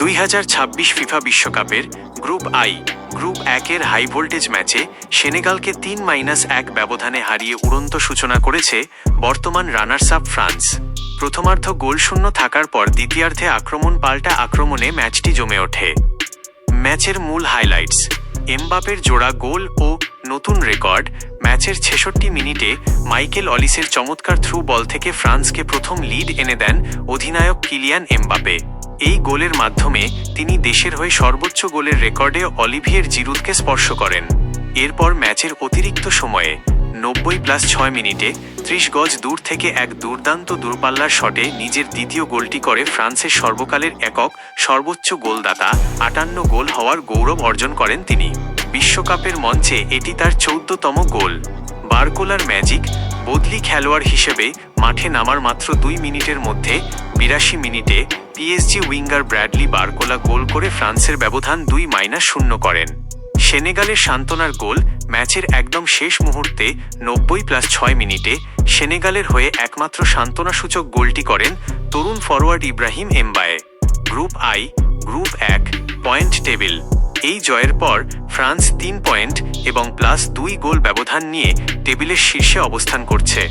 2026 FIFA বিশ্বকাপের group I group 1-এর high voltage ম্যাচে সেনেগালকে 3-1 ব্যবধানে হারিয়ে উড়ন্ত সূচনা করেছে বর্তমান রানার্স আপ ফ্রান্স। প্রথমার্ধ গোলশূন্য থাকার পর দ্বিতীয়ার্ধে আক্রমণ পাল্টা আক্রমণে ম্যাচটি জমে ওঠে। ম্যাচের মূল হাইলাইটস: এমবাপের জোড়া গোল ও নতুন রেকর্ড। ম্যাচের 66 মিনিটে মাইকেল অলিসের চমৎকার থ্রু বল থেকে ফ্রান্সকে প্রথম লিড এনে দেন অধিনায়ক কিলিয়ান এমবাপে। এই গোলের মাধ্যমে তিনি দেশের হয়ে সর্বোচ্চ গোলের রেকর্ডে অলিভিয়ের জিরুদকে স্পর্শ করেন। এরপর ম্যাচের অতিরিক্ত সময়ে 90+6 মিনিটে 30 গজ দূর থেকে এক দুর্দান্ত দূরপাল্লার শটে নিজের দ্বিতীয় গোলটি করে ফ্রান্সের সর্বকালের একক সর্বোচ্চ গোলদাতা 58 গোল হওয়ার গৌরব অর্জন করেন তিনি। বিশ্বকাপের মঞ্চে এটি তার 14তম গোল। বারকোলার ম্যাজিক: বদলি খেলোয়াড় হিসেবে মাঠে নামার মাত্র 2 মিনিটের মধ্যে 82 মিনিটে পিএসজি উইঙ্গার ব্র্যাডলি বারকোলা গোল করে ফ্রান্সের ব্যবধান 2-0 করেন। সেনেগালের সান্ত্বনার গোল: ম্যাচের একদম শেষ মুহূর্তে 90+6 মিনিটে সেনেগালের হয়ে একমাত্র সান্ত্বনাসূচক গোলটি করেন তরুণ forward Ibrahim Mbaye. Group I group 1 point table: এই জয়ের পর ফ্রান্স 3 পয়েন্ট এবং +2 গোল ব্যবধান নিয়ে টেবিলের শীর্ষে অবস্থান করছে।